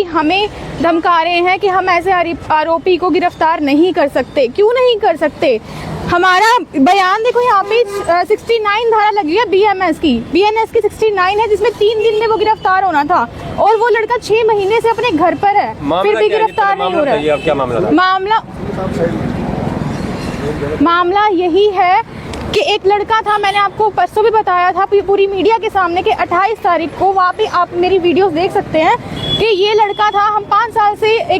हमें धमका रहे हैं कि हम ऐसे आरोपी को गिरफ्तार नहीं कर सकते। क्यों नहीं कर सकते? हमारा बयान देखो, यहाँ पे 69 धारा लगी है BNS की 69 है, जिसमें 3 दिन में वो गिरफ्तार होना था और वो लड़का 6 महीने से अपने घर पर है, फिर भी गिरफ्तार नहीं हो रहा है। क्या मामला यही है कि एक लड़का था, मैंने आपको परसों भी बताया था पूरी मीडिया के सामने कि 28 तारीख को, वहाँ पे आप मेरी वीडियोस देख सकते हैं कि ये लड़का था, हम 5 साल से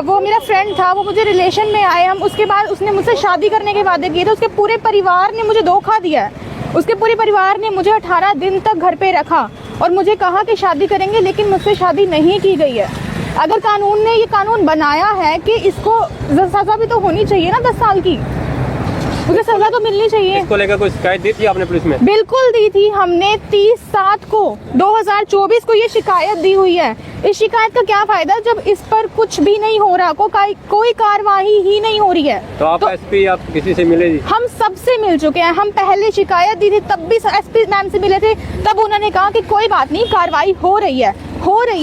वो मेरा फ्रेंड था, वो मुझे रिलेशन में आए हम, उसके बाद उसने मुझसे शादी करने के वादे किए थे, उसके पूरे परिवार ने मुझे धोखा दिया है। उसके पूरे परिवार ने मुझे 18 दिन तक घर पे रखा और मुझे कहा कि शादी करेंगे, लेकिन मुझसे शादी नहीं की गई है। अगर कानून ने ये कानून बनाया है कि इसको सजा भी तो होनी चाहिए ना, 10 साल की, मुझे सजा तो मिलनी चाहिए। इसको लेकर कोई शिकायत दी थी आपने पुलिस में? बिल्कुल दी थी हमने, 30/7 को 2024 को ये शिकायत दी हुई है। इस शिकायत का क्या फायदा जब इस पर कुछ भी नहीं हो रहा, कोई कार्रवाई ही नहीं हो रही है। तो आप SP आप किसी से मिले जी? हम सबसे मिल चुके हैं। हम पहले शिकायत दी थी, तब भी SP मैम से मिले थे, तब उन्होंने कहा कि कोई बात नहीं, कार्रवाई हो रही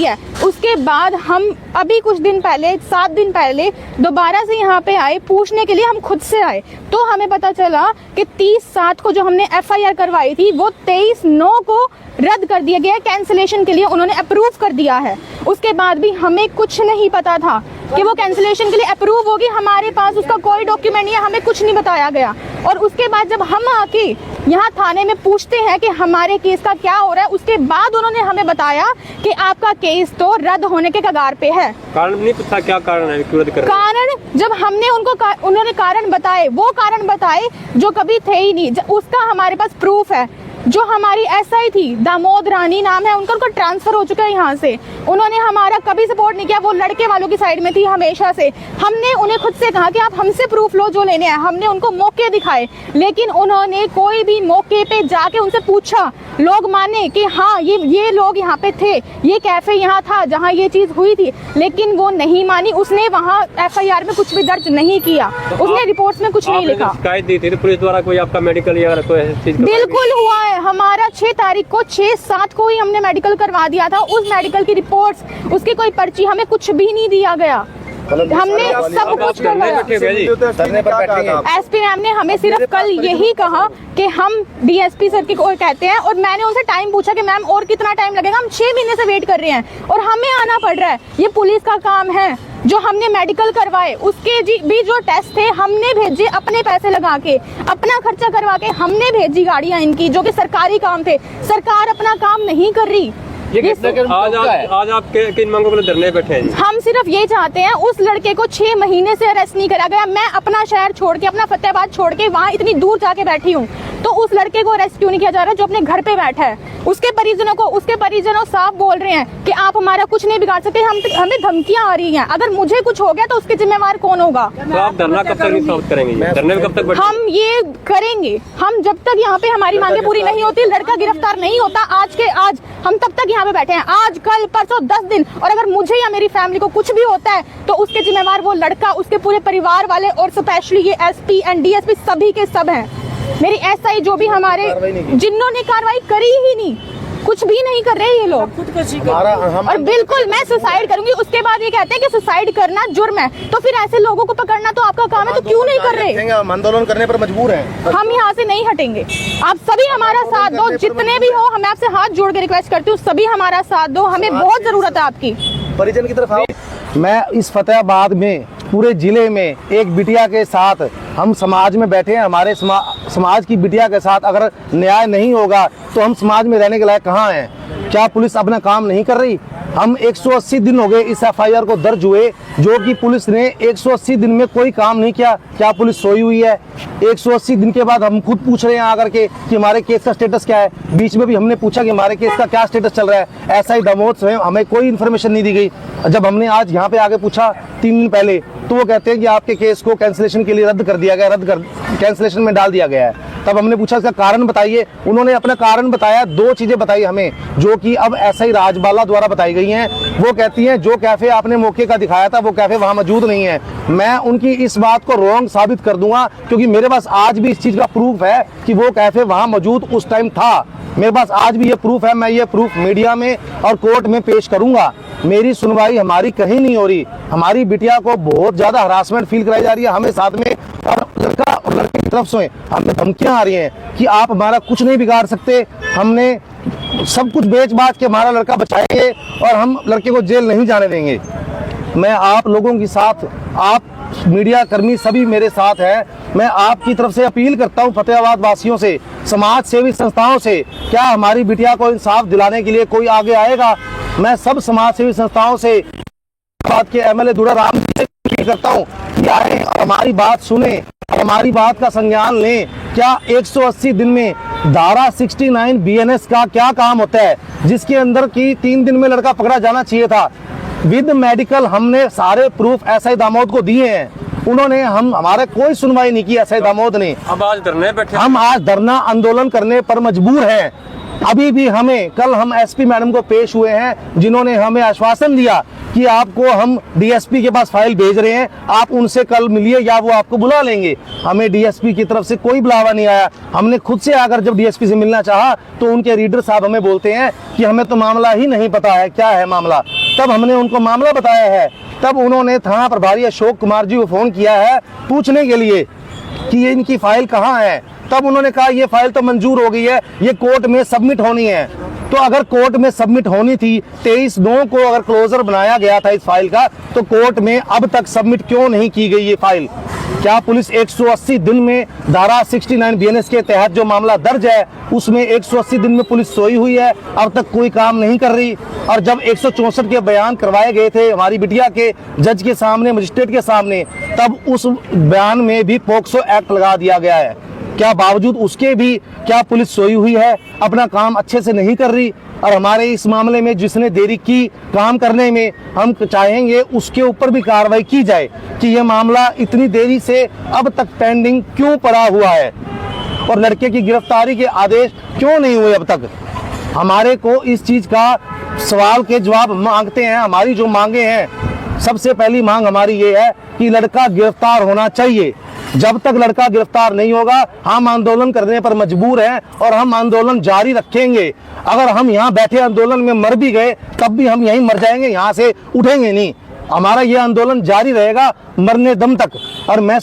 है। उसके बाद हम अभी कुछ दिन पहले, 7 दिन पहले दोबारा से यहाँ पे आए पूछने के लिए, हम खुद से आए, तो हमें पता चला कि 30/7 को जो हमने FIR करवाई थी वो 23/9 को रद्द कर दिया गया, कैंसिलेशन के लिए उन्होंने अप्रूव कर दिया है। उसके बाद भी हमें कुछ नहीं पता था कि वो कैंसिलेशन के लिए अप्रूव होगी, हमारे पास उसका कोई डॉक्यूमेंट नहीं है, हमें कुछ नहीं बताया गया। और उसके बाद जब हम आके यहाँ थाने में पूछते हैं कि हमारे केस का क्या हो रहा है, उसके बाद उन्होंने हमें बताया कि आपका केस तो रद्द होने के कगार पे है। कारण नहीं पूछा क्या कारण है क्यों रद्द कर रहे हैं? कारण जब हमने उन्होंने कारण बताए, वो कारण बताए जो कभी थे ही नहीं, उसका हमारे पास प्रूफ है। जो हमारी SI थी, दामोद रानी नाम है उनका ट्रांसफर हो चुका है यहाँ से। उन्होंने हमारा कभी सपोर्ट नहीं किया, वो लड़के वालों की साइड में थी हमेशा से। हमने उन्हें खुद से कहा कि आप हमसे प्रूफ लो जो लेने हैं, हमने उनको मौके दिखाए, लेकिन उन्होंने कोई भी मौके पे जाके उनसे पूछा, लोग माने कि हाँ ये लोग यहाँ पे थे, ये कैफे यहाँ था जहाँ ये चीज हुई थी, लेकिन वो नहीं मानी। उसने वहाँ FIR में कुछ भी दर्ज नहीं किया, उसने रिपोर्ट्स में कुछ नहीं लिखा। शिकायत दी थी तो पुलिस द्वारा कोई आपका मेडिकल या कोई ऐसी चीज? बिल्कुल हुआ है, हमारा 6 तारीख को 6/7 को ही हमने मेडिकल करवा दिया था। उस मेडिकल की रिपोर्ट्स, उसकी कोई पर्ची, हमें कुछ भी नहीं दिया गया। हमने सब कुछ करवाया। SP मैम ने हमें सिर्फ कल यही कहा कि हम DSP सर की ओर कहते हैं, और मैंने उनसे टाइम पूछा कि मैम और कितना टाइम लगेगा, हम 6 महीने से वेट कर रहे हैं और हमें आना पड़ रहा है। ये पुलिस का काम है। जो हमने मेडिकल करवाए उसके भी जो टेस्ट थे हमने भेजे, अपने पैसे लगा के, अपना खर्चा करवा के हमने भेजी गाड़ियां इनकी, जो कि सरकारी काम थे। सरकार अपना काम नहीं कर रही। आज आप किन मांगों के लिए धरने बैठे हैं? हम सिर्फ ये चाहते हैं, उस लड़के को 6 महीने से अरेस्ट नहीं करा गया। मैं अपना शहर छोड़ के, अपना फतेहाबाद छोड़ के वहाँ इतनी दूर जाके बैठी हूँ, तो उस लड़के को अरेस्ट क्यों नहीं किया जा रहा जो अपने घर पे बैठा है? उसके परिजनों साफ बोल रहे हैं कि आप हमारा कुछ नहीं बिगाड़ सकते, हमें धमकियां आ रही हैं। अगर मुझे कुछ हो गया तो उसके जिम्मेवार कौन होगा? तो आप धरना कब तक समाप्त करेंगे? धरने में कब तक हम ये करेंगे? हम जब तक यहाँ पे हमारी मांगे पूरी नहीं होती, लड़का गिरफ्तार नहीं होता आज हम तब तक यहाँ पे बैठे हैं। आज, कल, परसों, 10 दिन, और अगर मुझे या मेरी फैमिली को कुछ भी होता है तो उसके जिम्मेवार वो लड़का, उसके पूरे परिवार वाले, और स्पेशली ये SP एंड DSP सभी के सब हैं। मेरी SI जो भी हमारे, जिन्होंने कार्रवाई करी ही नहीं, कुछ भी नहीं कर रहे ये लोग। और बिल्कुल मैं सुसाइड करूंगी, उसके बाद ये कहते हैं कि सुसाइड करना जुर्म है, तो फिर ऐसे लोगों को पकड़ना तो आपका काम है, तो क्यों नहीं कर रहे? आंदोलन करने पर मजबूर हैं। हम यहाँ से नहीं हटेंगे। आप सभी हमारा साथ दो, जितने भी हो। मैं आपसे हाथ जोड़ के रिक्वेस्ट करती हूँ, सभी हमारा साथ दो, हमें बहुत जरूरत है आपकी। परिजन की तरफ आओ। मैं इस फतेहाबाद में, पूरे जिले में एक बिटिया के साथ हम समाज में बैठे हैं। हमारे समाज की बिटिया के साथ अगर न्याय नहीं होगा तो हम समाज में रहने के लायक कहाँ हैं? क्या पुलिस अपना काम नहीं कर रही? हम 180 दिन हो गए इस FIR को दर्ज हुए, जो कि पुलिस ने 180 दिन में कोई काम नहीं किया। क्या पुलिस सोई हुई है? 180 दिन के बाद हम खुद पूछ रहे हैं आकर के कि हमारे केस का स्टेटस क्या है। बीच में भी हमने पूछा कि हमारे केस का क्या स्टेटस चल रहा है। SI दामोद स्वयं, हमें कोई इन्फॉर्मेशन नहीं दी गई। जब हमने आज यहाँ पे आके पूछा 3 दिन पहले, तो वो कहते हैं कि आपके केस को कैंसिलेशन के लिए रद्द कर दिया गया, कैंसिलेशन में डाल दिया गया है। तब हमने पूछा इसका कारण बताइए, उन्होंने अपना कारण बताया। दो चीजें बताई हमें जो कि अब SI राजबाला द्वारा बताई गई हैं। वो कहती हैं जो कैफे आपने मौके का दिखाया था वो कैफे वहां मौजूद नहीं है। मैं उनकी इस बात को रॉन्ग साबित कर दूंगा, क्योंकि मेरे पास आज भी इस चीज का प्रूफ है कि वो कैफे वहां मौजूद उस टाइम था। मेरे पास आज भी ये प्रूफ है। मैं ये प्रूफ मीडिया में और कोर्ट में पेश करूंगा। मेरी सुनवाई हमारी कहीं नहीं हो रही। हमारी बिटिया को बहुत ज्यादा हरासमेंट फील कराई जा रही है हमें साथ में, और लड़का और लड़के की तरफ से हमें धमकियां आ रही हैं कि आप हमारा कुछ नहीं बिगाड़ सकते, हमने सब कुछ बेच बाच के हमारा लड़का बचाएंगे और हम लड़के को जेल नहीं जाने देंगे। मैं आप लोगों के साथ, आप मीडिया कर्मी सभी मेरे साथ हैं। मैं आपकी तरफ से अपील करता हूं, फतेहाबाद वासियों से, समाज सेवी संस्थाओं से, क्या हमारी बिटिया को इंसाफ दिलाने के लिए कोई आगे आएगा? मैं सब समाज सेवी संस्थाओं से, बात के MLA दुड़ा राम जी से अपील करता हूं कि आए और हमारी बात सुने, हमारी बात का संज्ञान लें। क्या 180 दिन में धारा 69 BNS का क्या काम होता है, जिसके अंदर की 3 दिन में लड़का पकड़ा जाना चाहिए था। विद मेडिकल हमने सारे प्रूफ SI दामोद को दिए हैं, उन्होंने हमारे कोई सुनवाई नहीं की SI दामोद ने। अब आज धरने बैठे, हम आज धरना आंदोलन करने पर मजबूर हैं। अभी भी हमें, कल हम SP मैडम को पेश हुए हैं, जिन्होंने हमें आश्वासन दिया कि आपको हम DSP के पास फाइल भेज रहे हैं, आप उनसे कल मिलिए या वो आपको बुला लेंगे। हमें DSP की तरफ से कोई बुलावा नहीं आया। हमने खुद से आकर जब DSP से मिलना चाहा तो उनके रीडर साहब हमें बोलते हैं कि हमें तो मामला ही नहीं पता है, क्या है मामला। तब हमने उनको मामला बताया है, तब उन्होंने थाना प्रभारी अशोक कुमार जी को फोन किया है पूछने के लिए कि ये इनकी फाइल कहाँ है। तब उन्होंने कहा ये फाइल तो मंजूर हो गई है, ये कोर्ट में सबमिट होनी है। तो अगर कोर्ट में सबमिट होनी थी, 23/9 को अगर क्लोजर बनाया गया था इस फाइल का, तो कोर्ट में अब तक सबमिट क्यों नहीं की गई ये फाइल? क्या पुलिस 180 दिन में धारा 69 BNS के तहत जो मामला दर्ज है उसमें 180 दिन में पुलिस सोई हुई है, अब तक कोई काम नहीं कर रही? और जब 164 के बयान करवाए गए थे हमारी बिटिया के जज के सामने, मजिस्ट्रेट के सामने, तब उस बयान में भी पोक्सो एक्ट लगा दिया गया है। क्या बावजूद उसके भी क्या पुलिस सोई हुई है, अपना काम अच्छे से नहीं कर रही? और हमारे इस मामले में जिसने देरी की काम करने में, हम चाहेंगे उसके ऊपर भी कार्रवाई की जाए कि यह मामला इतनी देरी से अब तक पेंडिंग क्यों पड़ा हुआ है और लड़के की गिरफ्तारी के आदेश क्यों नहीं हुए अब तक। हमारे को इस चीज का सवाल के जवाब मांगते हैं। हमारी जो मांगे हैं, सबसे पहली मांग हमारी ये है कि लड़का गिरफ्तार होना चाहिए। जब तक लड़का गिरफ्तार नहीं होगा हम आंदोलन करने पर मजबूर हैं और हम आंदोलन जारी रखेंगे। अगर हम यहाँ बैठे आंदोलन में मर भी गए तब भी हम यहीं मर जाएंगे, यहाँ से उठेंगे नहीं। हमारा ये आंदोलन जारी रहेगा मरने दम तक। और मैं